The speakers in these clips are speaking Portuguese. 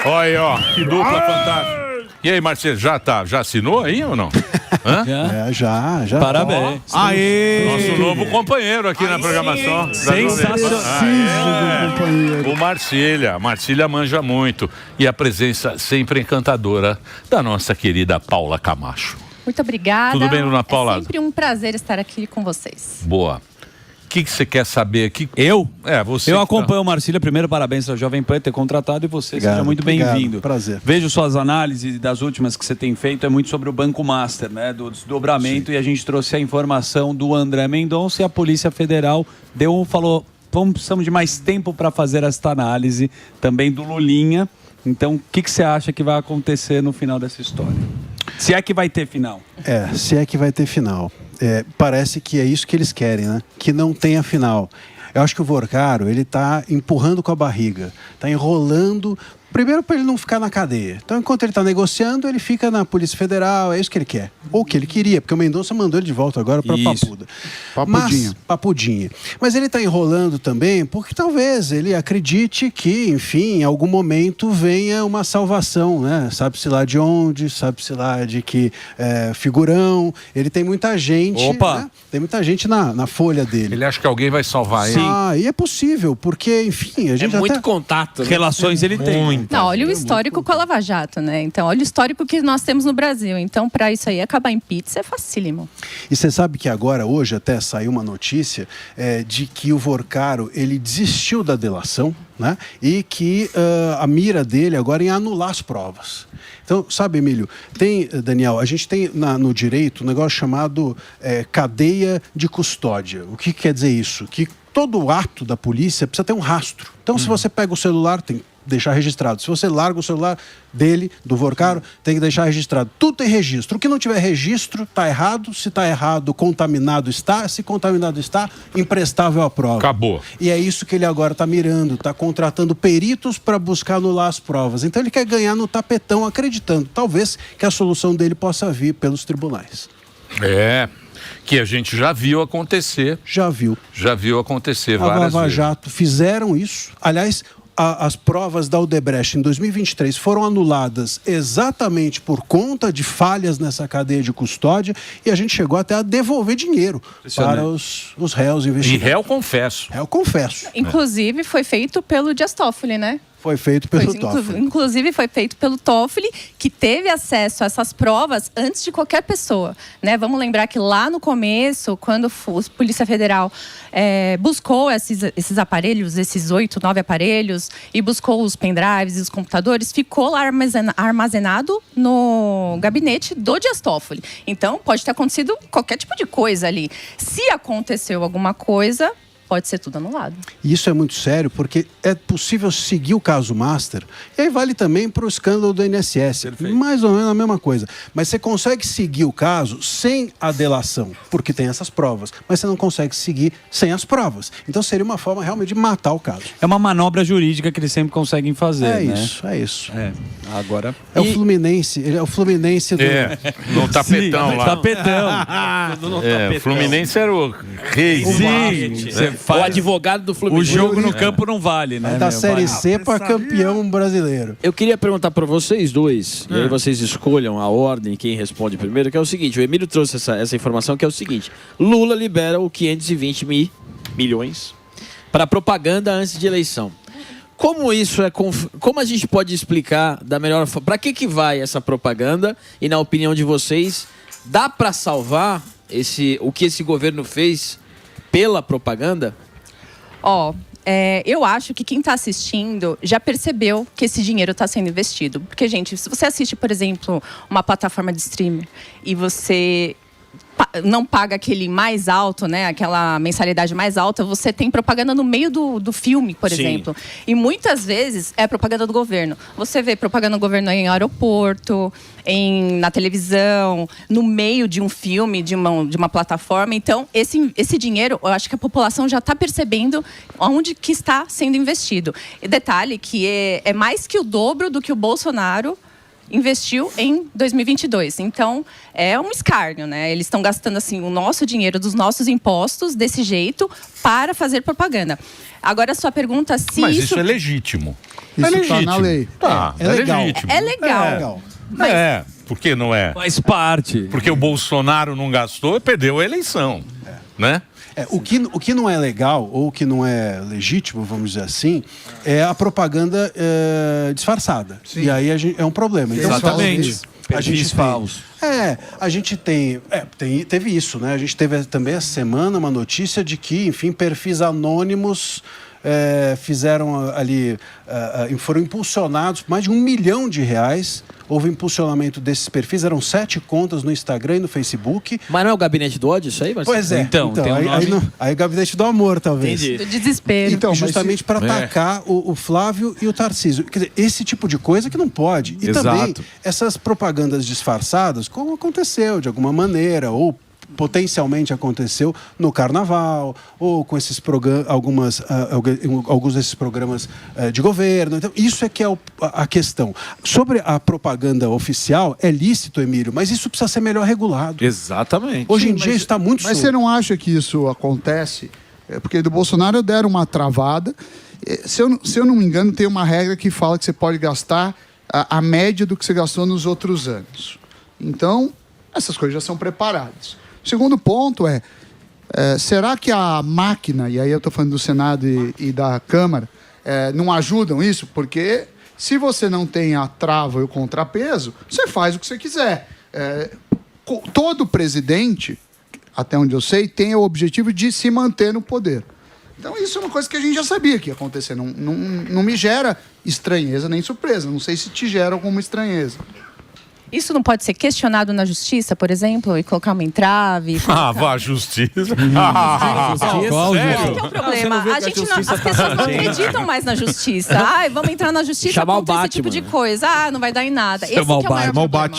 Olha, ó, que dupla fantástica. E aí, Marcelo, já assinou aí ou não? Hã? Já. Parabéns. Aê! Nosso novo companheiro aqui na programação. Sensacional. O Marcília manja muito. E a presença sempre encantadora da nossa querida Paula Camacho. Muito obrigada. Tudo bem, Dona Paula? É sempre um prazer estar aqui com vocês. Boa. O que você quer saber aqui? Eu? Você. Eu acompanho o Marcília. Primeiro, parabéns ao Jovem Pan ter contratado e você seja muito bem-vindo. Prazer. Vejo suas análises das últimas que você tem feito, é muito sobre o Banco Master, né? Do desdobramento. Sim. E a gente trouxe a informação do André Mendonça e a Polícia Federal falou, precisamos de mais tempo para fazer esta análise, também do Lulinha. Então, o que você acha que vai acontecer no final dessa história? Se é que vai ter final. Se é que vai ter final. Parece que é isso que eles querem, né? Que não tenha final. Eu acho que o Vorcaro, ele está empurrando com a barriga, está enrolando, primeiro para ele não ficar na cadeia. Então, enquanto ele está negociando, ele fica na Polícia Federal, é isso que ele quer. Ou que ele queria, porque o Mendonça mandou ele de volta agora para Papuda. Papudinha. Mas ele está enrolando também porque talvez ele acredite que, enfim, em algum momento venha uma salvação, né? Sabe-se lá de onde, sabe-se lá de que figurão. Ele tem muita gente, né? Tem muita gente na folha dele. Ele acha que alguém vai salvar ele. E é possível, porque, enfim, a gente muito contato. Né? Relações ele tem. Não, olha o histórico com a Lava Jato, né? Então, olha o histórico que nós temos no Brasil. Então, para isso aí acabar em pizza é facílimo. E você sabe que agora, hoje, até saiu uma notícia de que o Vorcaro, ele desistiu da delação, né? E que a mira dele agora é em anular as provas. Então, sabe, Emílio, Daniel, a gente tem no direito um negócio chamado cadeia de custódia. O que quer dizer isso? Que todo ato da polícia precisa ter um rastro. Então, se você pega o celular, tem que deixar registrado. Se você larga o celular dele, do Vorcaro, tem que deixar registrado. Tudo tem registro. O que não tiver registro, está errado. Se está errado, contaminado está. Se contaminado está, imprestável à prova. Acabou. E é isso que ele agora está mirando. Está contratando peritos para buscar anular as provas. Então ele quer ganhar no tapetão, acreditando, talvez, que a solução dele possa vir pelos tribunais. Que a gente já viu acontecer. Já viu acontecer várias vezes. A Lava Jato fizeram isso. Aliás, as provas da Odebrecht em 2023 foram anuladas exatamente por conta de falhas nessa cadeia de custódia e a gente chegou até a devolver dinheiro para os réus investigados. E réu confesso. Inclusive, foi feito pelo Dias Toffoli, né? Foi feito pelo Toffoli. Inclusive, foi feito pelo Toffoli, que teve acesso a essas provas antes de qualquer pessoa, né? Vamos lembrar que lá no começo, quando a Polícia Federal buscou esses aparelhos, esses 8, 9 aparelhos, e buscou os pendrives e os computadores, ficou lá armazenado no gabinete do Dias Toffoli. Então, pode ter acontecido qualquer tipo de coisa ali. Se aconteceu alguma coisa, pode ser tudo anulado. E isso é muito sério, porque é possível seguir o caso Master, e aí vale também para o escândalo do INSS. Perfeito. Mais ou menos a mesma coisa. Mas você consegue seguir o caso sem a delação, porque tem essas provas. Mas você não consegue seguir sem as provas. Então seria uma forma realmente de matar o caso. É uma manobra jurídica que eles sempre conseguem fazer, é né? É isso. Agora... O Fluminense, ele é o Fluminense do... no tapetão. Sim, lá. Tapetão. O Fluminense era o rei. O advogado do Fluminense. O jogo no campo não vale, né? Da Série C para campeão brasileiro. Eu queria perguntar para vocês dois, e aí vocês escolham a ordem, quem responde primeiro, que é o seguinte, o Emílio trouxe essa informação, que é o seguinte: Lula libera o 520 milhões para propaganda antes de eleição. Como isso como a gente pode explicar da melhor forma? Para que vai essa propaganda? E na opinião de vocês, dá para salvar o que esse governo fez pela propaganda? Eu acho que quem está assistindo já percebeu que esse dinheiro está sendo investido. Porque, gente, se você assiste, por exemplo, uma plataforma de streaming e você não paga aquele mais alto, né? Aquela mensalidade mais alta, você tem propaganda no meio do filme, por exemplo. E muitas vezes é propaganda do governo. Você vê propaganda do governo em aeroporto, na televisão, no meio de um filme, de uma plataforma. Então, esse dinheiro, eu acho que a população já está percebendo onde que está sendo investido. E detalhe que é mais que o dobro do que o Bolsonaro investiu em 2022. Então, é um escárnio, né? Eles estão gastando assim o nosso dinheiro dos nossos impostos desse jeito para fazer propaganda. Agora, a sua pergunta se Mas isso é legítimo. Isso é legítimo. tá na lei. É legal. legítimo. É legal. Mas... por que não é? Faz parte. Porque o Bolsonaro não gastou e perdeu a eleição, né? O que não é legal, ou o que não é legítimo, vamos dizer assim, é a propaganda disfarçada. Sim. E aí é um problema. Então, exatamente. A gente falso. A gente teve isso, né? A gente teve também essa semana uma notícia de que, enfim, perfis anônimos fizeram ali, foram impulsionados mais de R$1 milhão. Houve impulsionamento desses perfis, eram 7 contas no Instagram e no Facebook. Mas não é o gabinete do ódio isso aí, Marcelo? Pois é. Então tem um nome... aí o gabinete do amor, talvez. Entendi. Do desespero. Então, justamente para atacar o Flávio e o Tarcísio. Quer dizer, esse tipo de coisa que não pode. E também essas propagandas disfarçadas, como aconteceu de alguma maneira, ou potencialmente aconteceu no Carnaval, ou com esses alguns desses programas de governo. Então, isso é que é a questão. Sobre a propaganda oficial, é lícito, Emílio, mas isso precisa ser melhor regulado. Exatamente. Hoje em dia isso está muito Mas solto. você não acha que isso acontece? Porque do Bolsonaro deram uma travada. Se eu não me engano, tem uma regra que fala que você pode gastar a média do que você gastou nos outros anos. Então, essas coisas já são preparadas. O segundo ponto será que a máquina, e aí eu estou falando do Senado e da Câmara, não ajudam isso? Porque se você não tem a trava e o contrapeso, você faz o que você quiser. Todo presidente, até onde eu sei, tem o objetivo de se manter no poder. Então isso é uma coisa que a gente já sabia que ia acontecer. Não me gera estranheza nem surpresa. Não sei se te gera alguma estranheza. Isso não pode ser questionado na justiça, por exemplo, e colocar uma entrave? Vá à justiça. Esse que é o problema. As pessoas não acreditam mais na justiça. Vamos entrar na justiça Chamar contra esse tipo de coisa. Não vai dar em nada. Esse que é o maior problema.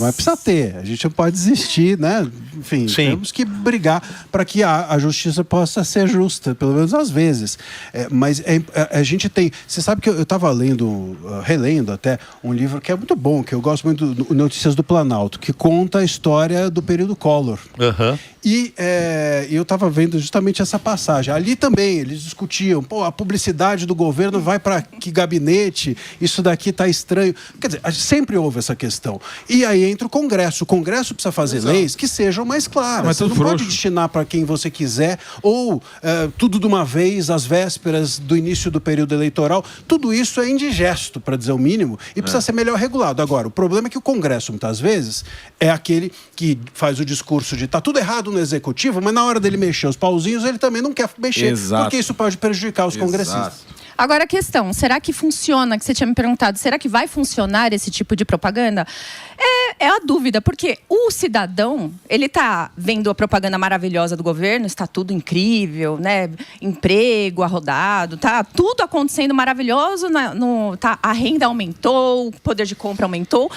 Mas precisa ter. A gente não pode desistir, né? Enfim, temos que brigar para que a justiça possa ser justa, pelo menos às vezes. Mas a gente tem... Você sabe que eu estava relendo até, um livro que é muito bom, que eu gosto muito, do Notícias do Planalto, que conta a história do período Collor. E eu estava vendo justamente essa passagem. Ali também eles discutiam, a publicidade do governo vai para que gabinete, isso daqui está estranho. Quer dizer, sempre houve essa questão. E aí entra o Congresso. O Congresso precisa fazer leis que sejam mais claras. Mas você não pode destinar para quem você quiser, ou tudo de uma vez, às vésperas do início do período eleitoral. Tudo isso é indigesto, para dizer o mínimo, e precisa ser melhor regulado. Agora, o problema é que o Congresso, muitas vezes, é aquele que faz o discurso de tá tudo errado no executivo, mas na hora dele mexer os pauzinhos, ele também não quer mexer, porque isso pode prejudicar os congressistas. Agora a questão, será que funciona, que você tinha me perguntado, será que vai funcionar esse tipo de propaganda? É a dúvida, porque o cidadão, ele tá vendo a propaganda maravilhosa do governo, está tudo incrível, né? Emprego arrodado, tá tudo acontecendo maravilhoso, a renda aumentou, o poder de compra aumentou.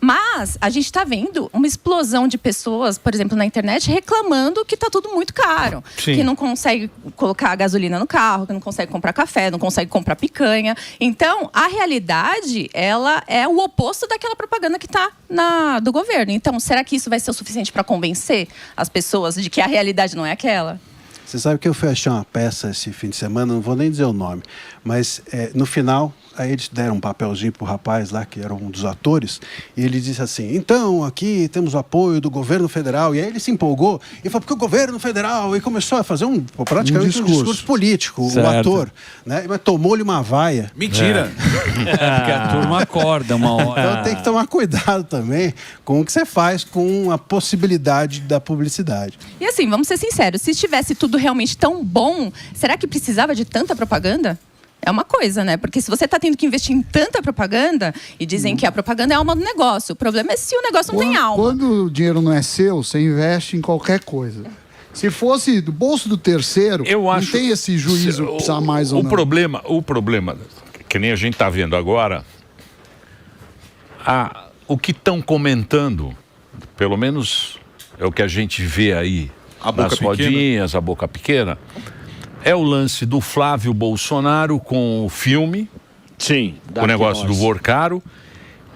Mas a gente está vendo uma explosão de pessoas, por exemplo, na internet, reclamando que está tudo muito caro. Sim. Que não consegue colocar gasolina no carro, que não consegue comprar café, não consegue comprar picanha. Então, a realidade, ela é o oposto daquela propaganda que está do governo. Então, será que isso vai ser o suficiente para convencer as pessoas de que a realidade não é aquela? Você sabe que eu fui achar uma peça esse fim de semana, não vou nem dizer o nome, mas no final... Aí eles deram um papelzinho pro rapaz lá, que era um dos atores, e ele disse assim, então, aqui temos o apoio do governo federal. E aí ele se empolgou e falou, porque o governo federal... E começou a fazer praticamente um discurso político, o ator. Né? Mas tomou-lhe uma vaia. Mentira! Porque a turma acorda uma hora. Então tem que tomar cuidado também com o que você faz com a possibilidade da publicidade. E assim, vamos ser sinceros, se estivesse tudo realmente tão bom, será que precisava de tanta propaganda? É uma coisa, né? Porque se você está tendo que investir em tanta propaganda, e dizem que a propaganda é a alma do negócio, o problema é se o negócio não tem alma. Quando o dinheiro não é seu, você investe em qualquer coisa. Se fosse do bolso do terceiro, não tem esse juízo de precisar mais ou não. O problema, que nem a gente está vendo agora, o que estão comentando, pelo menos é o que a gente vê aí nas rodinhas, a boca pequena, é o lance do Flávio Bolsonaro com o filme, sim, o negócio do Vorcaro,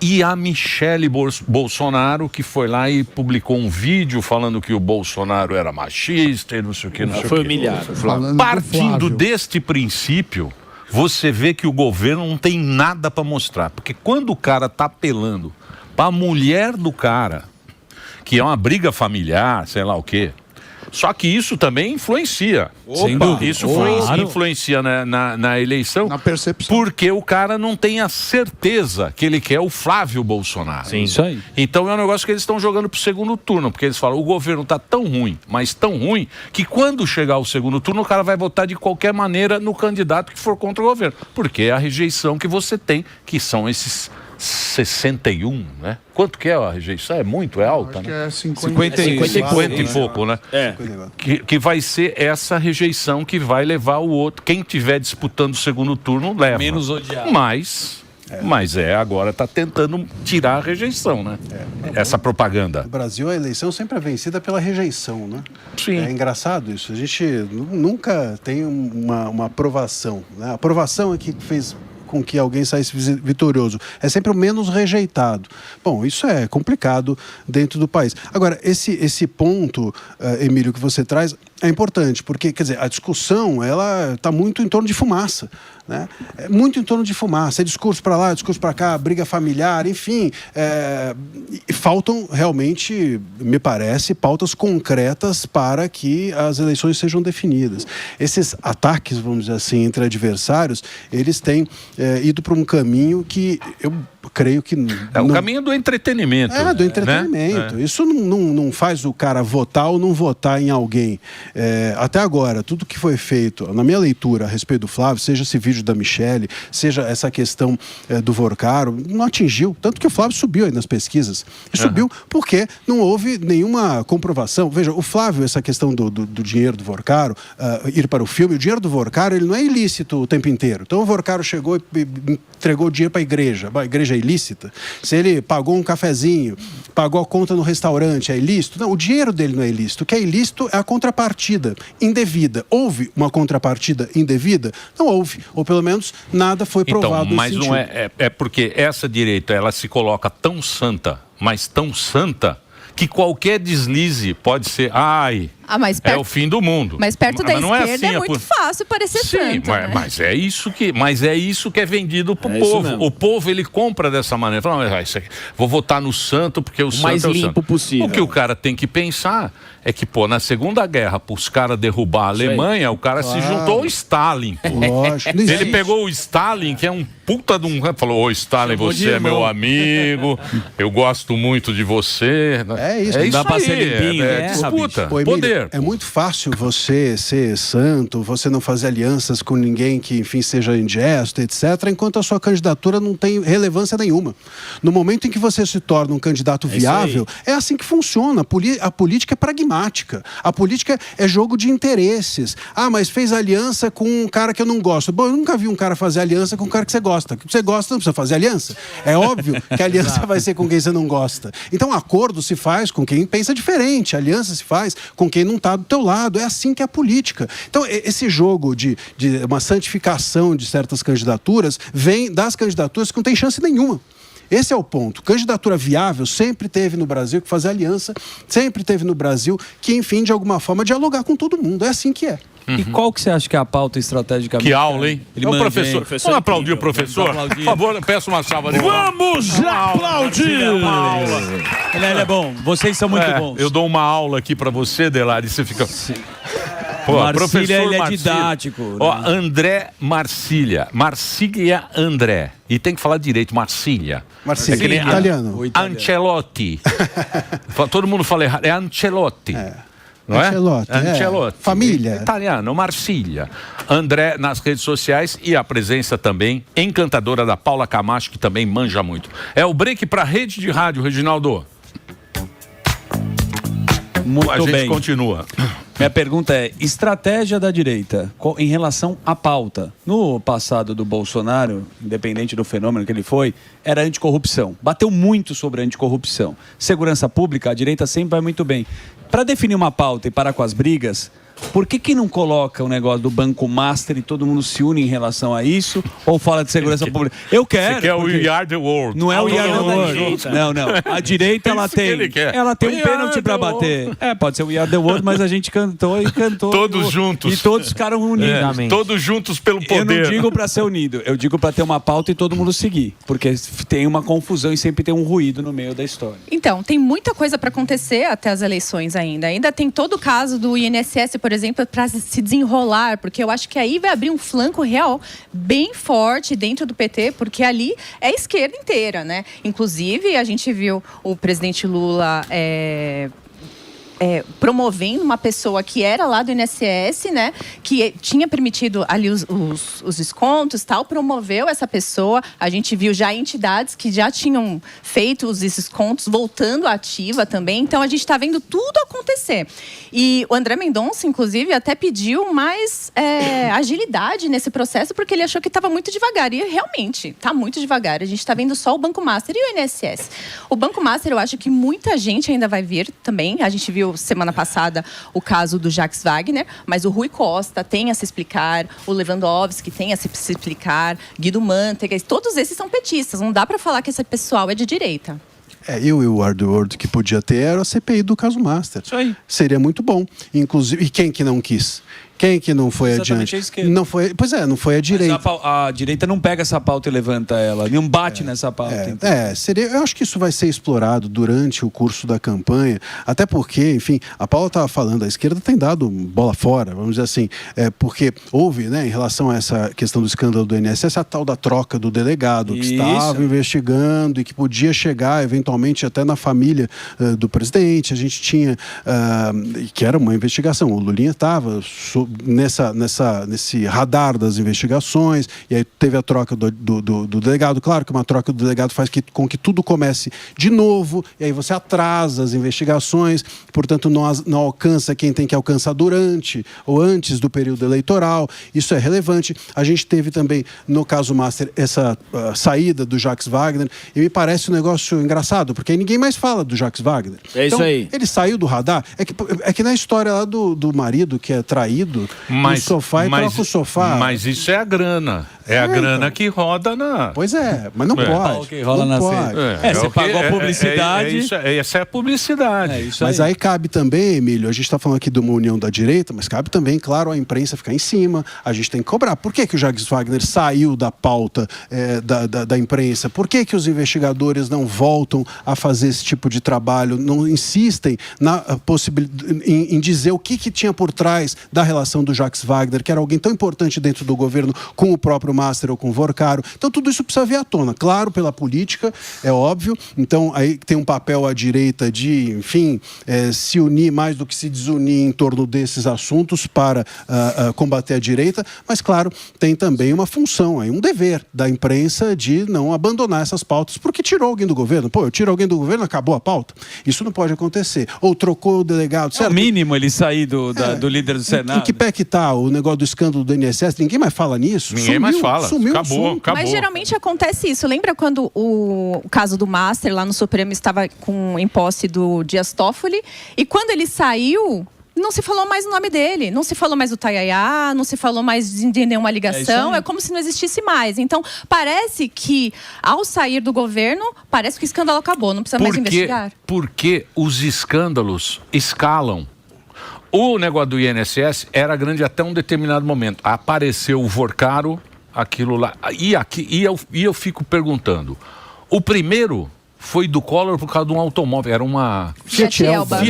e a Michele Bolsonaro, que foi lá e publicou um vídeo falando que o Bolsonaro era machista e não sei o que, não sei o que. Foi humilhado. Partindo deste princípio, você vê que o governo não tem nada para mostrar. Porque quando o cara tá apelando para a mulher do cara, que é uma briga familiar, sei lá o quê, só que isso também influencia. Sem dúvida. Isso influencia na eleição. Na percepção. Porque o cara não tem a certeza que ele quer o Flávio Bolsonaro. Sim. Isso aí. Então é um negócio que eles estão jogando pro segundo turno. Porque eles falam, o governo tá tão ruim, mas tão ruim, que quando chegar o segundo turno, o cara vai votar de qualquer maneira no candidato que for contra o governo. Porque é a rejeição que você tem, que são esses 61, né? Quanto que é a rejeição? É muito? É alta, Acho né? que é 50 e pouco, né? Que vai ser essa rejeição que vai levar o outro. Quem tiver disputando o segundo turno, leva. Menos odiado. Mas agora está tentando tirar a rejeição, né? Essa propaganda. No Brasil, a eleição sempre é vencida pela rejeição, né? Sim. É engraçado isso. A gente nunca tem uma aprovação, né? A aprovação é que fez com que alguém saísse vitorioso. É sempre o menos rejeitado. Bom, isso é complicado dentro do país. Agora, esse ponto, Emílio, que você traz, é importante, porque, quer dizer, a discussão, ela está muito em torno de fumaça, né? É muito em torno de fumaça. É discurso para lá, discurso para cá, briga familiar, enfim. Faltam, realmente, me parece, pautas concretas para que as eleições sejam definidas. Esses ataques, vamos dizer assim, entre adversários, eles têm ido para um caminho que eu creio que... o caminho do entretenimento. Do entretenimento. Né? Isso não faz o cara votar ou não votar em alguém. Até agora, tudo que foi feito, na minha leitura a respeito do Flávio, seja esse vídeo da Michele, seja essa questão do Vorcaro, não atingiu. Tanto que o Flávio subiu aí nas pesquisas. E subiu porque não houve nenhuma comprovação. Veja, o Flávio, essa questão do dinheiro do Vorcaro, ir para o filme, o dinheiro do Vorcaro, ele não é ilícito o tempo inteiro. Então o Vorcaro chegou e entregou dinheiro para a igreja. A igreja é ilícita? Se ele pagou um cafezinho, pagou a conta no restaurante, é ilícito? Não, o dinheiro dele não é ilícito. O que é ilícito é a contrapartida indevida. Houve uma contrapartida indevida? Não houve. Ou pelo menos nada foi provado. Então, mas não é porque essa direita, ela se coloca tão santa, mas tão santa, que qualquer deslize pode ser, mas é o fim do mundo. Mas perto da esquerda assim, é muito fácil parecer santo, né? mas é isso que é vendido pro povo. O povo, ele compra dessa maneira. Fala, isso aqui, vou votar no santo porque o santo mais é o limpo santo. Possível. O que o cara tem que pensar é que, na Segunda Guerra, para os caras derrubar a Alemanha, o cara se juntou ao Stalin. Lógico. Ele pegou o Stalin, que é um puta de um... Falou, ô Stalin, você é meu amigo, eu gosto muito de você. É isso. Não dá pra ser limpinho, né? Disputa, Ô, Emílio, poder. É muito fácil você ser santo, você não fazer alianças com ninguém que, enfim, seja indigesto, etc., enquanto a sua candidatura não tem relevância nenhuma. No momento em que você se torna um candidato viável, é assim que funciona. A política é pragmática. A política é jogo de interesses. Mas fez aliança com um cara que eu não gosto. Bom, eu nunca vi um cara fazer aliança com um cara que você gosta. Que você gosta, não precisa fazer aliança. É óbvio que a aliança vai ser com quem você não gosta. Então, acordo se faz com quem pensa diferente. A aliança se faz com quem não está do teu lado. É assim que é a política. Então, esse jogo de uma santificação de certas candidaturas vem das candidaturas que não tem chance nenhuma. Esse é o ponto. Candidatura viável sempre teve no Brasil que fazer aliança, sempre teve no Brasil que, enfim, de alguma forma, dialogar com todo mundo. É assim que é. E qual que você acha que é a pauta estratégica? Que aula, hein? Ele o professor. Vamos aplaudir o professor? Por favor, peço uma salva de palmas. Vamos aplaudir! Ele é bom. Vocês são muito bons. Eu dou uma aula aqui pra você, Delari, e você fica... Marcília, ele é didático. Né? André Marcília. Marcília André. E tem que falar direito, Marcília. Marcília, italiano. Ancelotti. Todo mundo fala errado. É Ancelotti. Não é? Ancelotti. Família. Italiano, Marcília. André nas redes sociais e a presença também encantadora da Paula Camacho, que também manja muito. É o break para a rede de rádio, Reginaldo. A gente continua. Minha pergunta é, estratégia da direita em relação à pauta. No passado do Bolsonaro, independente do fenômeno que ele foi, era anticorrupção. Bateu muito sobre a anticorrupção. Segurança pública, a direita sempre vai muito bem. Para definir uma pauta e parar com as brigas, Por que não coloca o negócio do Banco Master e todo mundo se une em relação a isso? Ou fala de segurança pública? Eu quero. Você quer o We Are the World. Não é o We Are the World. Não. A direita, ela tem um pênalti pra bater. Pode ser o We Are the World, mas a gente cantou. Todos juntos. E todos ficaram unidos. Todos juntos pelo poder. Eu não digo pra ser unido. Eu digo pra ter uma pauta e todo mundo seguir. Porque tem uma confusão e sempre tem um ruído no meio da história. Então, tem muita coisa para acontecer até as eleições ainda. Ainda tem todo o caso do INSS, por exemplo, para se desenrolar, porque eu acho que aí vai abrir um flanco real bem forte dentro do PT, porque ali é a esquerda inteira, né? Inclusive, a gente viu o presidente Lula promovendo uma pessoa que era lá do INSS, né, que tinha permitido ali os descontos, tal, promoveu essa pessoa. A gente viu já entidades que já tinham feito os descontos voltando à ativa também. Então a gente está vendo tudo acontecer. E o André Mendonça, inclusive, até pediu mais agilidade nesse processo, porque ele achou que estava muito devagar. E realmente está muito devagar. A gente está vendo só o Banco Master e o INSS. O Banco Master, eu acho que muita gente ainda vai vir também. A gente viu semana passada o caso do Jacques Wagner, mas o Rui Costa tem a se explicar, o Lewandowski tem a se explicar, Guido Mantega, todos esses são petistas. Não dá para falar que esse pessoal é de direita. E o We Are the World que podia ter era a CPI do caso Master. Isso aí. Seria muito bom. Inclusive, e quem que não quis? Quem que não foi Exatamente adiante? Não foi, pois é, não foi a direita. A direita não pega essa pauta e levanta ela, não bate nessa pauta. Então. Eu acho que isso vai ser explorado durante o curso da campanha, até porque, enfim, a Paula estava falando, a esquerda tem dado bola fora, vamos dizer assim, porque houve, né, em relação a essa questão do escândalo do INSS, a tal da troca do delegado, que estava investigando e que podia chegar, eventualmente, até na família do presidente. A gente tinha, que era uma investigação, o Lulinha estava nesse radar das investigações, e aí teve a troca do delegado. Claro que uma troca do delegado faz com que tudo comece de novo, e aí você atrasa as investigações, portanto não alcança quem tem que alcançar durante ou antes do período eleitoral. Isso é relevante. A gente teve também, no caso Master, essa saída do Jacques Wagner, e me parece um negócio engraçado, porque aí ninguém mais fala do Jacques Wagner. É isso aí. Ele saiu do radar. É que na história lá do marido que é traído, no sofá e troca o sofá. Mas isso é a grana. É a grana que roda na... Pois é, mas não pode. Que rola não na pode. Você pagou a publicidade. Essa é a publicidade. Mas aí cabe também, Emílio, a gente está falando aqui de uma união da direita, mas cabe também, claro, a imprensa ficar em cima. A gente tem que cobrar. Por que o Jacques Wagner saiu da pauta da imprensa? Por que os investigadores não voltam a fazer esse tipo de trabalho? Não insistem na possibilidade em dizer o que tinha por trás da relação do Jacques Wagner, que era alguém tão importante dentro do governo, com o próprio Master ou com o Vorcaro. Então tudo isso precisa vir à tona. Claro, pela política, é óbvio. Então aí tem um papel à direita de, enfim, se unir mais do que se desunir em torno desses assuntos para combater a direita, mas claro, tem também uma função, aí, um dever da imprensa de não abandonar essas pautas, porque tirou alguém do governo. Eu tiro alguém do governo, acabou a pauta. Isso não pode acontecer. Ou trocou o delegado, certo? É o mínimo ele sair do líder do Senado. Em que pé que tá o negócio do escândalo do INSS? Ninguém mais fala nisso? Ninguém mais fala. Sumiu. Acabou. Mas geralmente acontece isso. Lembra quando o caso do Master lá no Supremo estava em posse do Dias Toffoli? E quando ele saiu, não se falou mais o nome dele. Não se falou mais do Tayayá, não se falou mais de nenhuma ligação. É como se não existisse mais. Então, parece que, ao sair do governo, parece que o escândalo acabou. Não precisa mais investigar. Porque os escândalos escalam. O negócio do INSS era grande até um determinado momento. Apareceu o Vorcaro, aquilo lá. E eu fico perguntando. O primeiro foi do Collor por causa de um automóvel. Era uma Fiat Elba.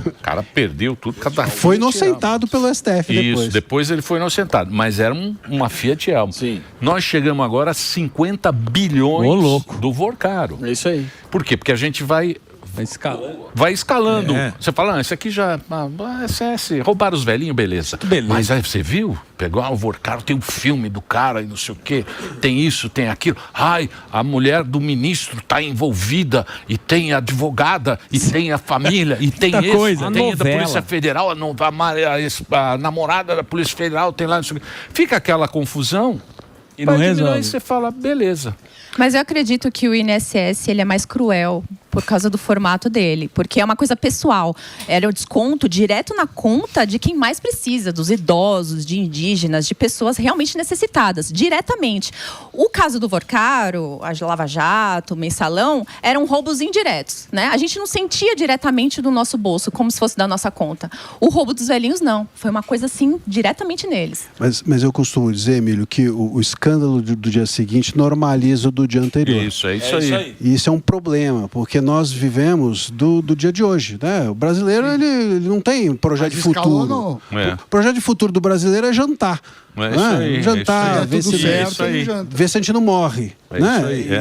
O cara perdeu tudo. Foi inocentado pelo STF depois. Isso, depois ele foi inocentado. Mas era uma Fiat Elba. Sim. Nós chegamos agora a 50 bilhões do Vorcaro. É isso aí. Por quê? Porque a gente vai escalando. Você fala, isso aqui já... SS, roubaram os velhinhos, beleza. Mas aí você viu? Pegou o Vorcaro, tem um filme do cara e não sei o quê. Tem isso, tem aquilo. Ai, a mulher do ministro está envolvida. E tem a advogada, e tem a família, e tem esse, coisa, tem da Polícia Federal, a namorada da Polícia Federal, tem lá, não sei o quê. Fica aquela confusão. E não resolve. Aí você fala, beleza. Mas eu acredito que o INSS ele é mais cruel, por causa do formato dele, porque é uma coisa pessoal. Era o desconto direto na conta de quem mais precisa, dos idosos, de indígenas, de pessoas realmente necessitadas, diretamente. O caso do Vorcaro, a Lava Jato, o Mensalão, eram roubos indiretos, né? A gente não sentia diretamente do nosso bolso, como se fosse da nossa conta. O roubo dos velhinhos, não. Foi uma coisa, assim, diretamente neles. Mas eu costumo dizer, Emílio, que o escândalo do dia seguinte normaliza o do dia anterior. Isso, é isso aí. E isso é um problema, porque nós vivemos do dia de hoje, né? O brasileiro, ele não tem projeto de futuro. O projeto de futuro do brasileiro é jantar. É isso aí, jantar, ver se a gente não morre.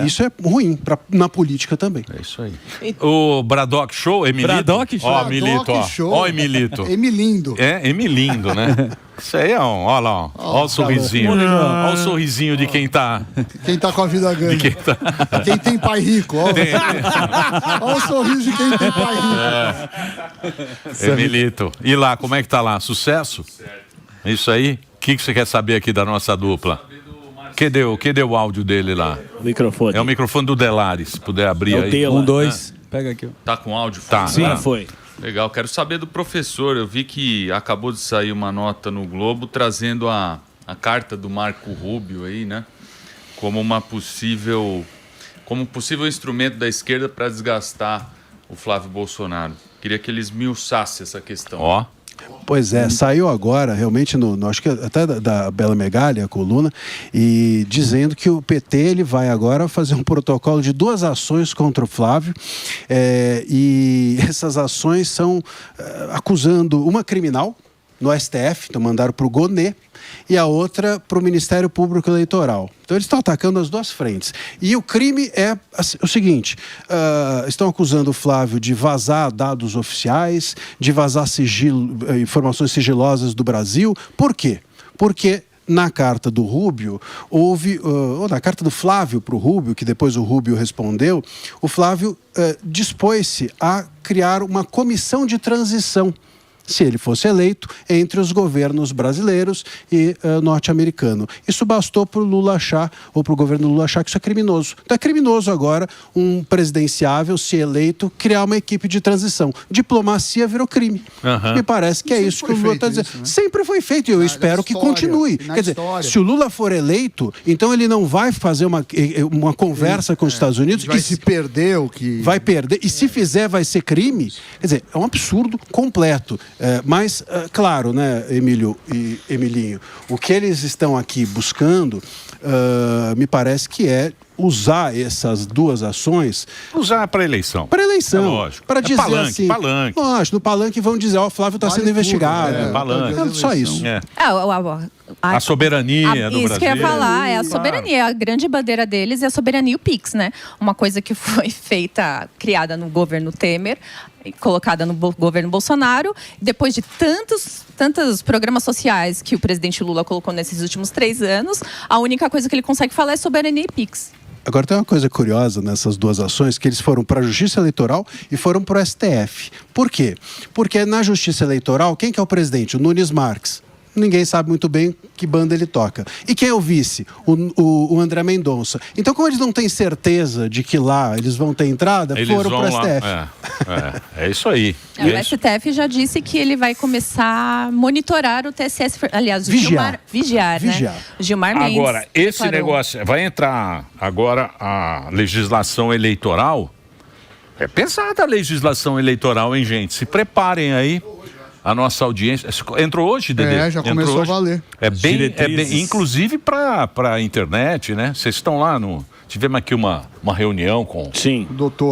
Isso é ruim na política também. É isso aí. O Bradock Show, Emilito. Bradock Show. Ó, Emilito, ó, Emilito. Emilindo. É, Emilindo, né? Isso aí é ó lá, ó. Ó o sorrisinho. Ó o sorrisinho de quem tá... Quem tá com a vida ganha. Quem tem pai rico. Ó o sorriso de quem tem pai rico. Emilito. E lá, como é que tá lá? Sucesso? Isso aí? O que você quer saber aqui da nossa dupla? Cadê o áudio dele lá? O microfone. É o microfone do Delares, se puder abrir aí. 1, 2. Pega aqui. Tá com áudio? Tá. Sim, foi. Legal, quero saber do professor. Eu vi que acabou de sair uma nota no Globo trazendo a carta do Marco Rubio aí, né? Como um possível instrumento da esquerda para desgastar o Flávio Bolsonaro. Queria que ele esmiuçasse essa questão. Ó. Pois é, saiu agora, realmente, acho que até da Bela Megali, a coluna, e dizendo que o PT ele vai agora fazer um protocolo de 2 ações contra o Flávio, e essas ações são acusando uma criminal no STF, então mandaram para o Gonê, e a outra para o Ministério Público Eleitoral. Então eles estão atacando as 2 frentes. E o crime é o seguinte, estão acusando o Flávio de vazar dados oficiais, de vazar informações sigilosas do Brasil. Por quê? Porque na carta do Rubio, ou na carta do Flávio para o Rubio, que depois o Rubio respondeu, o Flávio dispôs-se a criar uma comissão de transição, se ele fosse eleito, entre os governos brasileiros e norte-americano. Isso bastou para o Lula achar, ou para o governo Lula achar que isso é criminoso. Então é criminoso agora um presidenciável, se eleito, criar uma equipe de transição. Diplomacia virou crime. Me parece que é isso que o Lula está dizendo. Né? Sempre foi feito e eu espero que continue. Quer dizer, se o Lula for eleito, então ele não vai fazer uma conversa com os Estados Unidos. Vai se perder o que... Vai perder. E se fizer, vai ser crime. Quer dizer, é um absurdo completo. Mas, claro, né, Emílio e Emilinho, o que eles estão aqui buscando, me parece que é usar essas 2 ações... Usar para eleição. Para eleição. É lógico. Para dizer palanque, assim... Palanque. Lógico, no palanque vão dizer, ó, o Flávio está sendo investigado. Palanque. É só isso. A soberania do Brasil. Isso que eu ia falar, é a soberania. A grande bandeira deles é a soberania e o PIX, né? Uma coisa que foi criada no governo Temer, colocada no governo Bolsonaro, depois de tantos programas sociais que o presidente Lula colocou nesses últimos 3 anos, a única coisa que ele consegue falar é soberania e PIX. Agora tem uma coisa curiosa nessas 2 ações, que eles foram para a Justiça Eleitoral e foram para o STF. Por quê? Porque na Justiça Eleitoral, quem que é o presidente? O Nunes Marques. Ninguém sabe muito bem que banda ele toca. E quem é o vice? O André Mendonça. Então, como eles não têm certeza de que lá eles vão ter entrada, foram para o STF. É isso aí. O STF já disse que ele vai começar a monitorar o TSS, aliás, o Vigiar, né? O Gilmar Mendes. Agora, esse negócio, vai entrar agora a legislação eleitoral. É pesada a legislação eleitoral, hein, gente? Se preparem aí. A nossa audiência... Entrou hoje, Dedê? Já começou a valer. É bem inclusive para a internet, né? Vocês estão lá no... Tivemos aqui uma reunião com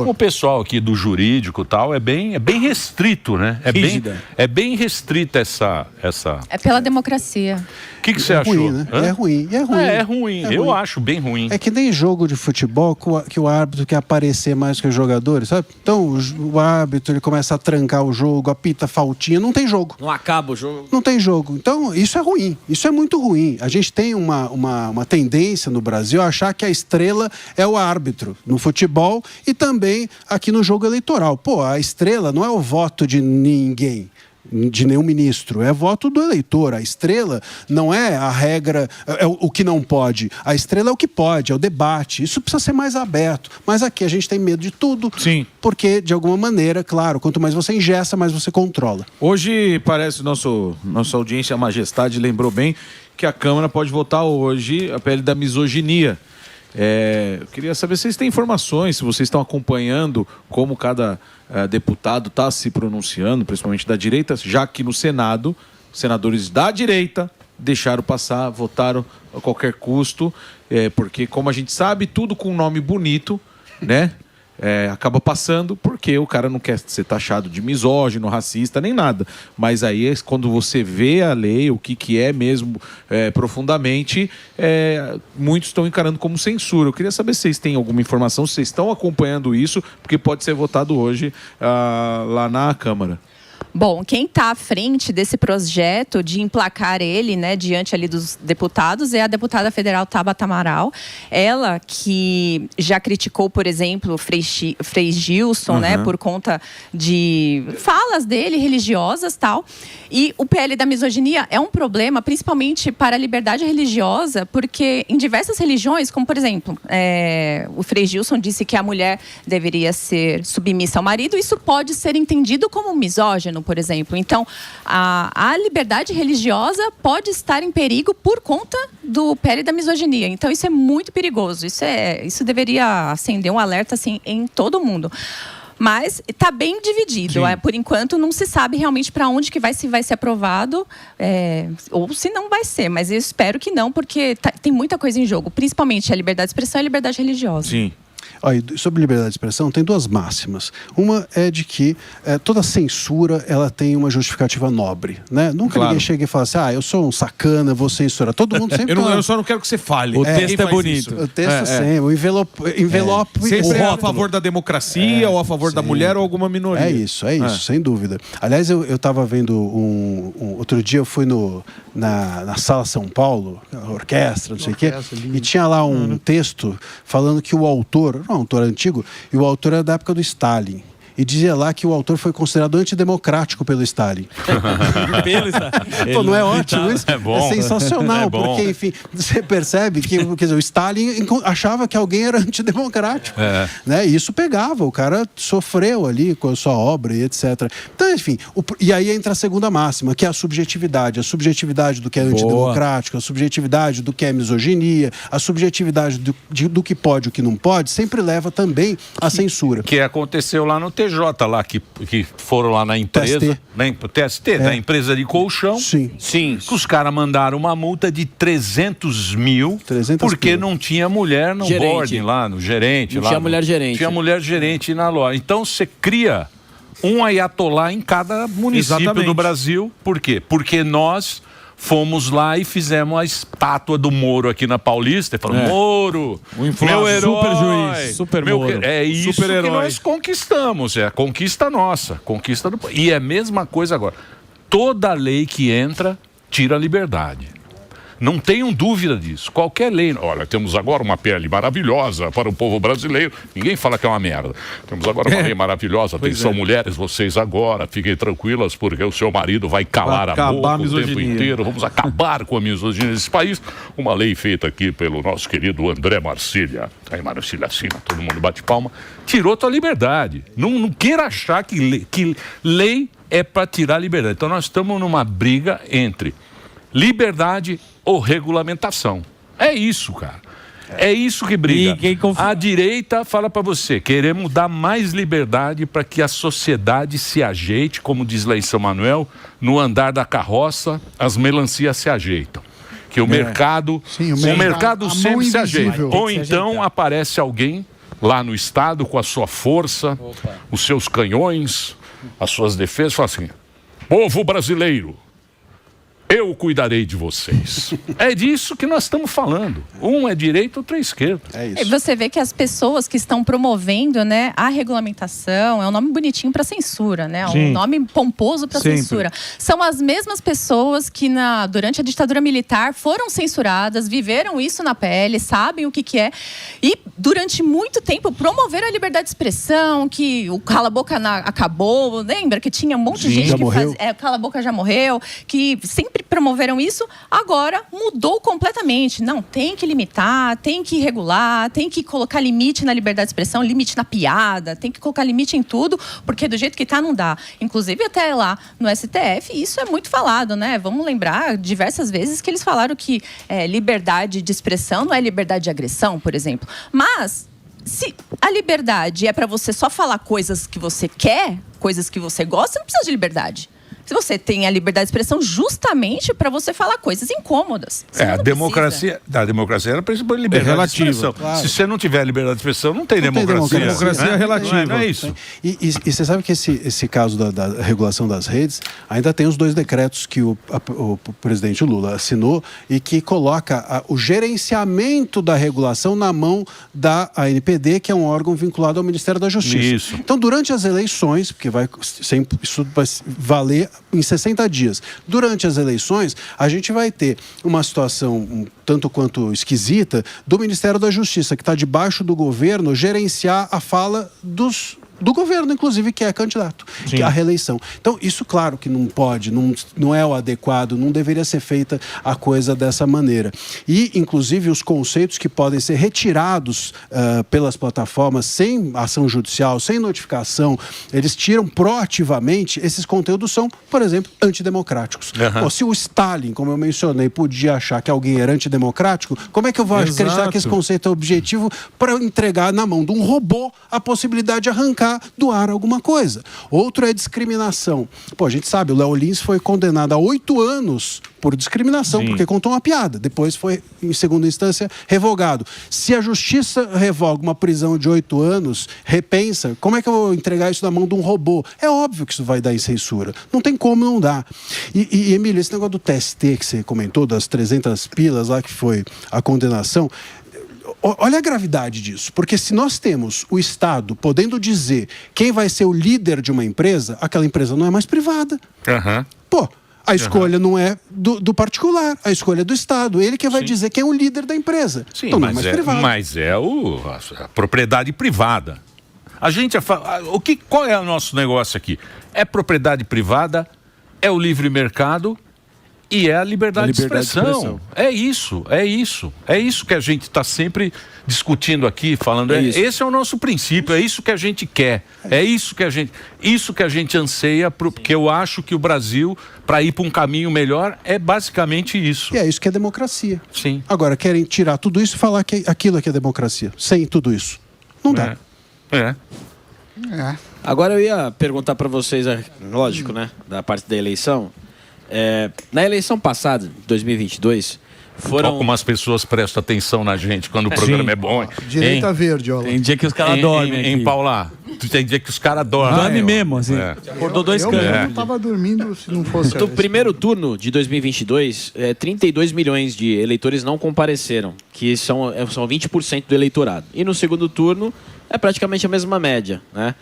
o pessoal aqui do jurídico e tal. É bem restrito, né? É bem restrita essa... É pela democracia. O que você achou? Ruim, né? É ruim. É ruim. Eu acho bem ruim. É que nem jogo de futebol que o árbitro quer aparecer mais que os jogadores, sabe? Então o árbitro ele começa a trancar o jogo, apita faltinha, não tem jogo. Não acaba o jogo. Não tem jogo. Então isso é ruim. Isso é muito ruim. A gente tem uma tendência no Brasil a achar que a estrela é o árbitro no futebol e também aqui no jogo eleitoral. Pô, a estrela não é o voto de ninguém. de nenhum ministro, é voto do eleitor. A estrela não é a regra, é o que não pode. A estrela é o que pode, é o debate. Isso precisa ser mais aberto. Mas aqui a gente tem medo de tudo. Sim. Porque, de alguma maneira, claro, quanto mais você engessa, mais você controla. Hoje, parece, nossa audiência, a Majestade, lembrou bem que a Câmara pode votar hoje a PL da misoginia. Eu queria saber se vocês têm informações, se vocês estão acompanhando como cada deputado está se pronunciando, principalmente da direita, já que no Senado, senadores da direita deixaram passar, votaram a qualquer custo, porque, como a gente sabe, tudo com um nome bonito, né? Acaba passando porque o cara não quer ser taxado de misógino, racista, nem nada. Mas aí, quando você vê a lei, o que é mesmo profundamente, muitos estão encarando como censura. Eu queria saber se vocês têm alguma informação, se vocês estão acompanhando isso, porque pode ser votado hoje lá na Câmara. Bom, quem está à frente desse projeto de emplacar ele, né, diante ali dos deputados, é a deputada federal Tabata Amaral. Ela que já criticou, por exemplo, Frei Gilson, né, por conta de falas dele, religiosas e tal. E o PL da misoginia é um problema, principalmente para a liberdade religiosa, porque em diversas religiões, como por exemplo, o Frei Gilson disse que a mulher deveria ser submissa ao marido, isso pode ser entendido como misógino, por exemplo. Então, a liberdade religiosa pode estar em perigo por conta do PL da misoginia. Então, isso é muito perigoso. Isso deveria acender um alerta assim, em todo mundo. Mas está bem dividido. Por enquanto, não se sabe realmente para onde que se vai ser aprovado ou se não vai ser. Mas eu espero que não, porque tem muita coisa em jogo. Principalmente a liberdade de expressão e a liberdade religiosa. Sim. Olha, sobre liberdade de expressão, tem duas máximas. Uma é de que toda censura ela tem uma justificativa nobre, né? Nunca ninguém chega e fala assim, eu sou um sacana, vou censurar. Todo mundo sempre... eu só não quero que você fale. O texto é bonito. O texto sempre, o envelope... Sempre é a favor da democracia, ou a favor da mulher, ou alguma minoria. É isso, sem dúvida. Aliás, eu estava vendo outro dia eu fui na Sala São Paulo, a orquestra, não sei o quê, e tinha lá um texto falando que o autor, um autor antigo, e o autor era da época do Stalin. E dizia lá que o autor foi considerado antidemocrático pelo Stalin. Pô, não é ótimo isso? É bom. É sensacional, porque, enfim, você percebe que quer dizer, o Stalin achava que alguém era antidemocrático. Né? E isso pegava, o cara sofreu ali com a sua obra e etc. Então, enfim, e aí entra a segunda máxima, que é a subjetividade do que é antidemocrático, a subjetividade do que é misoginia, a subjetividade do que pode e o que não pode, sempre leva também à censura. Que aconteceu lá no TJ, lá, que foram lá na empresa, TST, da empresa de colchão. Sim. Que os caras mandaram uma multa de 300 mil, porque não tinha mulher no boarding lá, no gerente. Não tinha mulher gerente. Tinha mulher gerente na loja. Então você cria um ayatolá em cada município do Brasil. Por quê? Porque nós fomos lá e fizemos a estátua do Moro aqui na Paulista. E falamos, Moro, meu herói. Super juiz, super Moro. É isso super que nós conquistamos. É a conquista nossa. Conquista do... E é a mesma coisa agora. Toda lei que entra, tira a liberdade. Não tenham dúvida disso. Qualquer lei... Olha, temos agora uma PL maravilhosa para o povo brasileiro. Ninguém fala que é uma merda. Temos agora uma lei maravilhosa. Atenção, mulheres, vocês agora fiquem tranquilas, porque o seu marido vai calar a boca o tempo inteiro. Vamos acabar com a misoginia desse país. Uma lei feita aqui pelo nosso querido André Marcília. Aí, Marcília assina, todo mundo bate palma. Tirou tua liberdade. Não queira achar que lei é para tirar a liberdade. Então, nós estamos numa briga entre liberdade ou regulamentação. É isso, cara. É isso que briga. A direita fala para você, queremos dar mais liberdade para que a sociedade se ajeite, como diz lá em São Manuel, no andar da carroça, as melancias se ajeitam. Que o mercado, o mercado sempre se ajeita. Ou então aparece alguém lá no estado com a sua força, os seus canhões, as suas defesas, fala assim, povo brasileiro, eu cuidarei de vocês. É disso que nós estamos falando. Um é direita, outro é esquerda. É E isso. você vê que as pessoas que estão promovendo, né, a regulamentação, é um nome bonitinho para censura, né? Sim. Um nome pomposo para Sempre. censura. São as mesmas pessoas que durante a ditadura militar foram censuradas, viveram isso na pele, sabem o que é. E durante muito tempo promoveram a liberdade de expressão, que o cala-boca acabou, lembra? Que tinha um monte de gente já que morreu. o cala-boca já morreu, que sempre promoveram isso, agora mudou completamente. Não, tem que limitar, tem que regular, tem que colocar limite na liberdade de expressão, limite na piada, tem que colocar limite em tudo, porque do jeito que tá, não dá. Inclusive, até lá no STF, isso é muito falado, né? Vamos lembrar diversas vezes que eles falaram que liberdade de expressão não é liberdade de agressão, por exemplo. Mas se a liberdade é para você só falar coisas que você quer, coisas que você gosta, não precisa de liberdade. Se você tem a liberdade de expressão justamente para você falar coisas incômodas. A democracia era para liberdade relativa, de expressão. claro. Se você não tiver liberdade de expressão, não tem democracia. Democracia é relativa. Não é isso. E você sabe que esse caso da regulação das redes ainda tem os 2 decretos que o presidente Lula assinou e que coloca o gerenciamento da regulação na mão da ANPD, que é um órgão vinculado ao Ministério da Justiça. Isso. Então, durante as eleições, porque isso vai valer em 60 dias. Durante as eleições, a gente vai ter uma situação um tanto quanto esquisita do Ministério da Justiça, que está debaixo do governo, gerenciar a fala do governo, inclusive, que é candidato, que é a reeleição. Então, isso, claro, que não pode, não é o adequado, não deveria ser feita a coisa dessa maneira. E, inclusive, os conceitos que podem ser retirados pelas plataformas sem ação judicial, sem notificação, eles tiram proativamente, esses conteúdos são, por exemplo, antidemocráticos. Pô, se o Stalin, como eu mencionei, podia achar que alguém era antidemocrático, como é que eu vou acreditar que esse conceito é objetivo para entregar na mão de um robô a possibilidade de arrancar do ar alguma coisa? Outro é discriminação. Pô, a gente sabe, o Léo Lins foi condenado a 8 anos por discriminação, porque contou uma piada. Depois foi, em segunda instância, revogado. Se a justiça revoga uma prisão de 8 anos, repensa, como é que eu vou entregar isso na mão de um robô? É óbvio que isso vai dar em censura. Não tem como não dar. E Emílio, esse negócio do TST que você comentou, das 300 pilas lá que foi a condenação, olha a gravidade disso, porque se nós temos o Estado podendo dizer quem vai ser o líder de uma empresa, aquela empresa não é mais privada. Pô, a escolha não é do particular, a escolha é do Estado. Ele que vai dizer quem é o líder da empresa. Sim, então não é mais privado. Mas é a propriedade privada. A gente qual é o nosso negócio aqui? É propriedade privada, é o livre mercado e é a liberdade de expressão. É isso que a gente está sempre discutindo aqui, falando. Esse é o nosso princípio, é isso que a gente quer, isso que a gente anseia, porque eu acho que o Brasil, para ir para um caminho melhor, é basicamente isso. E é isso que é democracia. Sim. Agora, querem tirar tudo isso e falar que aquilo é que é democracia, sem tudo isso. Não dá. Agora eu ia perguntar para vocês, lógico, né, da parte da eleição. Na eleição passada, 2022, foram... Algumas pessoas prestam atenção na gente quando o programa é bom. Direita verde, ó. Tem dia que os caras dormem Em Paula, tem dia que os caras dormem. Dorme mesmo, assim. Acordou 2 canos. Eu não tava dormindo se não fosse... No primeiro turno de 2022, 32 milhões de eleitores não compareceram, que são 20% do eleitorado. E no segundo turno, é praticamente a mesma média, né?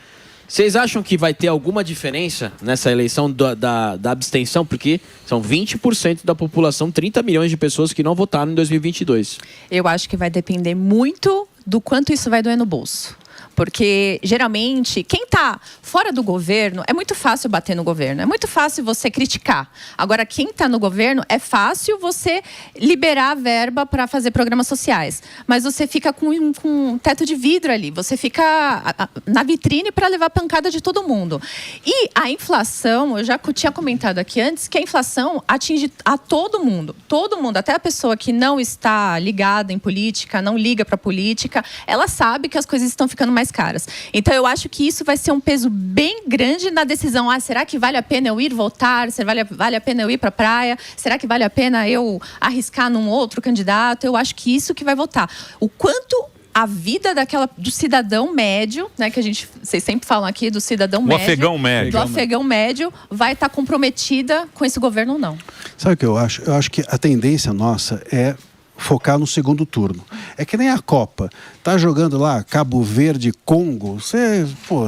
Vocês acham que vai ter alguma diferença nessa eleição da abstenção? Porque são 20% da população, 30 milhões de pessoas que não votaram em 2022. Eu acho que vai depender muito do quanto isso vai doer no bolso. Porque, geralmente, quem está fora do governo, é muito fácil bater no governo. É muito fácil você criticar. Agora, quem está no governo, é fácil você liberar a verba para fazer programas sociais. Mas você fica com um teto de vidro ali. Você fica na vitrine para levar pancada de todo mundo. E a inflação, eu já tinha comentado aqui antes, que a inflação atinge a todo mundo. Todo mundo, até a pessoa que não está ligada em política, não liga para a política, ela sabe que as coisas estão ficando mais caras. Então, eu acho que isso vai ser um peso bem grande na decisão. Será que vale a pena eu ir votar? Vale a pena eu ir para a praia? Será que vale a pena eu arriscar num outro candidato? Eu acho que isso que vai votar. O quanto a vida do cidadão médio, né, que vocês sempre falam aqui do cidadão O médio. afegão médio. Do afegão médio vai estar comprometida com esse governo ou não. Sabe o que eu acho? Eu acho que a tendência nossa é focar no segundo turno. É que nem a Copa. Tá jogando lá Cabo Verde, Congo, você não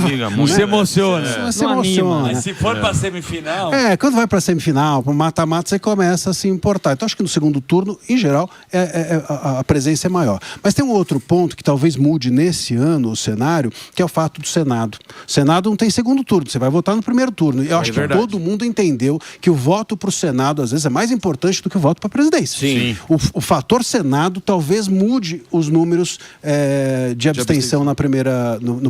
liga muito. Não se emociona. Você se emociona. Mas se for pra semifinal... Quando vai pra semifinal, pro mata-mata, você começa a se importar. Então, acho que no segundo turno, em geral, a presença é maior. Mas tem um outro ponto que talvez mude nesse ano o cenário, que é o fato do Senado. O Senado não tem segundo turno, você vai votar no primeiro turno. E eu acho que todo mundo entendeu que o voto pro Senado, às vezes, é mais importante do que o voto pra presidência. Sim. O fator Senado talvez mude os números de abstenção no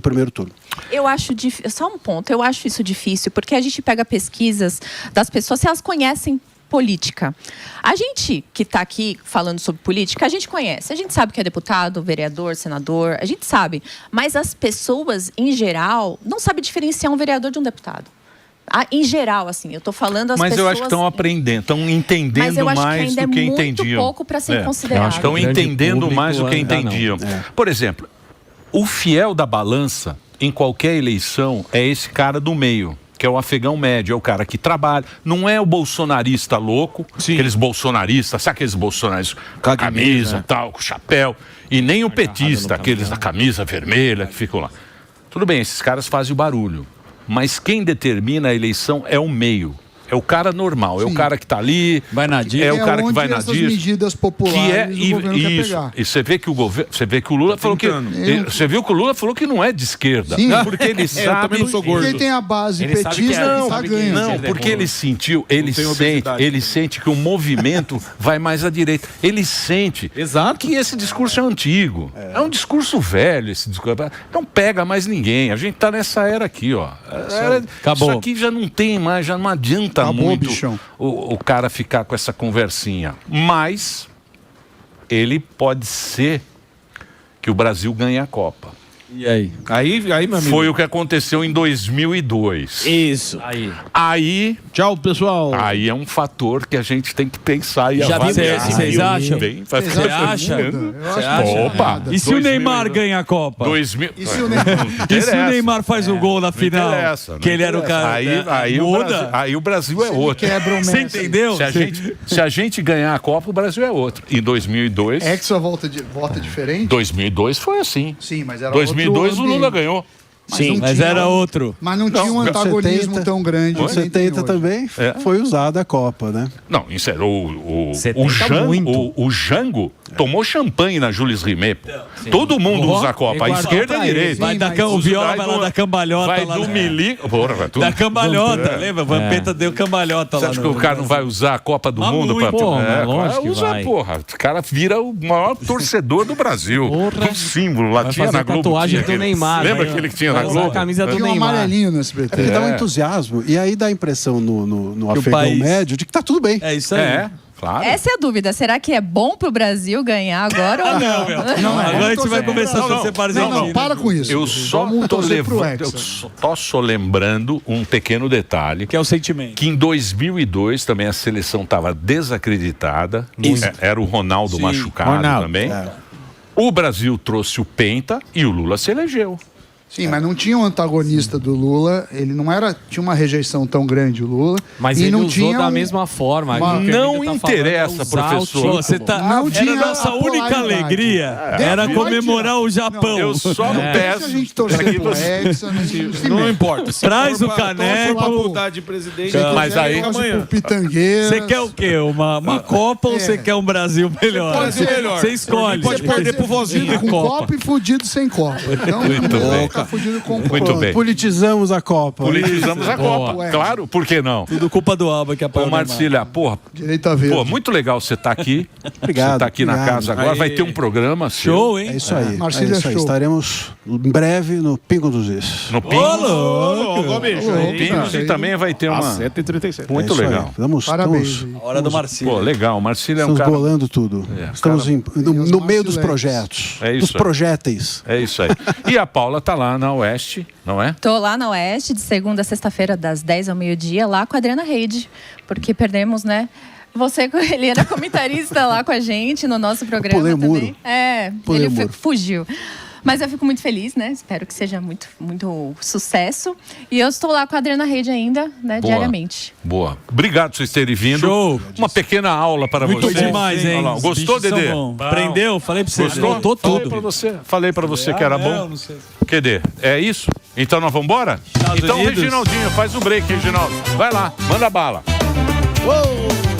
primeiro turno. Eu acho só um ponto, eu acho isso difícil, porque a gente pega pesquisas das pessoas, se elas conhecem política. A gente que está aqui falando sobre política, a gente conhece, a gente sabe que é deputado, vereador, senador, a gente sabe, mas as pessoas, em geral, não sabem diferenciar um vereador de um deputado. Em geral, assim, eu tô falando as pessoas... Mas eu acho que estão aprendendo, estão entendendo mais do que entendiam. Mas eu acho que ainda é muito pouco para ser considerado. Estão entendendo mais do que entendiam. Por exemplo, o fiel da balança, em qualquer eleição, é esse cara do meio, que é o afegão médio, é o cara que trabalha. Não é o bolsonarista louco, aqueles bolsonaristas, sabe aqueles bolsonaristas com a camisa, tal, com chapéu, e nem o petista, aqueles da camisa vermelha que ficam lá. Tudo bem, esses caras fazem o barulho. Mas quem determina a eleição é o meio. É o cara normal, é o cara que está ali, vai na é o cara que vai na essas medidas populares que o governo quer pegar. E você vê que o Lula falou que você viu que o Lula falou que não é de esquerda, porque ele sabe. Eu também não sou gordo. Porque tem a base petista, está ganhando. Não, porque ele sentiu, ele sente que o movimento vai mais à direita. Ele sente que esse discurso é antigo, é um discurso velho, esse discurso. Não pega mais ninguém. A gente está nessa era aqui, ó. Acabou. Isso aqui já não tem mais, já não adianta muito o cara ficar com essa conversinha. Mas ele pode ser que o Brasil ganhe a Copa. E aí? Aí, meu amigo. Foi o que aconteceu em 2002. Isso. Aí... Tchau, pessoal. Aí é um fator que a gente tem que pensar e já avaliar. Vocês acham? Você acha? Opa! E se o Neymar ganha a Copa? E se o Neymar faz o gol na final? Que ele era o cara... Aí o Brasil é outro. Você entendeu? Se a gente ganhar a Copa, o Brasil é outro. Em 2002... Hexa vota diferente? 2002 foi assim. Sim, mas era 2002 o Lula ganhou. Sim, mas era outro. Mas não tinha um antagonismo tão grande. Em 70 também foi usada a Copa, né? Não, isso era o Jango tomou champanhe na Jules Rimet. Todo mundo usa a Copa, a esquerda e a direita. Vai dar o Viola vai lá dar cambalhota. Vai do milico. Da cambalhota, lembra? Vampeta deu cambalhota lá. Você acha que o cara não vai usar a Copa do Mundo? Usa, porra. O cara vira o maior torcedor do Brasil. Um símbolo lá, tinha na Globo. Tatuagem do Neymar. Lembra aquele que tinha na Globo? A camisa do Neymar. Tinha um amarelinho no SBT. Ele dá um entusiasmo e aí dá a impressão no afegão médio de que tá tudo bem. É isso aí. Claro. Essa é a dúvida. Será que é bom pro Brasil ganhar agora ou não? Não, agora a gente vai começar a torcer para a Argentina. Não, para com isso. Eu só tô lembrando um pequeno detalhe. Que é o sentimento. Que em 2002 também a seleção estava desacreditada. Era o Ronaldo machucado também. O Brasil trouxe o Penta e o Lula se elegeu. Sim, mas não tinha um antagonista do Lula, ele não era, tinha uma rejeição tão grande o Lula. Mas ele não usou da mesma forma. Não interessa, professor. Você era nossa única alegria, era comemorar o Japão. Eu só peço. A gente torcer pro Hexa, não importa. Traz o caneco. Faculdade de presidente. Mas aí você quer o quê? Uma Copa ou você quer um Brasil melhor? Você escolhe. Pode perder pro vozinho com Copa e fudido sem Copa. Muito bem. Muito bem. Politizamos a Copa. Politizamos a Copa. Claro, por que não? Tudo culpa do Alba que apoiou. Ô, Marcília, porra. Direita verde. Pô, muito legal você estar aqui. Obrigado. Você tá aqui na casa agora. Vai ter um programa. Show, hein? É isso aí. Marcília, é isso aí. Estaremos em breve no Pingo dos Is. No Pingo. Pingos e também vai ter uma. 7h37. Muito legal. Parabéns. A hora do Marcília. Pô, legal. Marcília é um Estamos cara. bolando tudo. Estamos no meio dos projetos. É isso dos aí. projéteis. É isso aí. E a Paula tá lá na Oeste, não é? Tô lá na Oeste, de segunda a sexta-feira, das 10 ao meio-dia, lá com a Adriana Reide, porque perdemos, né, Ele era comentarista lá com a gente no nosso programa Pulei o também. muro. Ele o muro. fugiu. Mas eu fico muito feliz, né? Espero que seja muito, muito sucesso. E eu estou lá com a Adriana Rede ainda, né? Boa. Diariamente. Boa. Obrigado por vocês terem vindo. Show. Uma pequena aula para Muito vocês. demais, hein? Olha lá, Os Gostou, bichos são Dedê? bons. Prendeu? Falei pra você. Gostou? Anotou tudo. Falei pra você que era bom. Não sei. Cadê? É isso? Então nós vamos embora? Estados Então, Unidos. Reginaldinho, faz o break, Reginaldo. Vai lá, manda bala. Uou!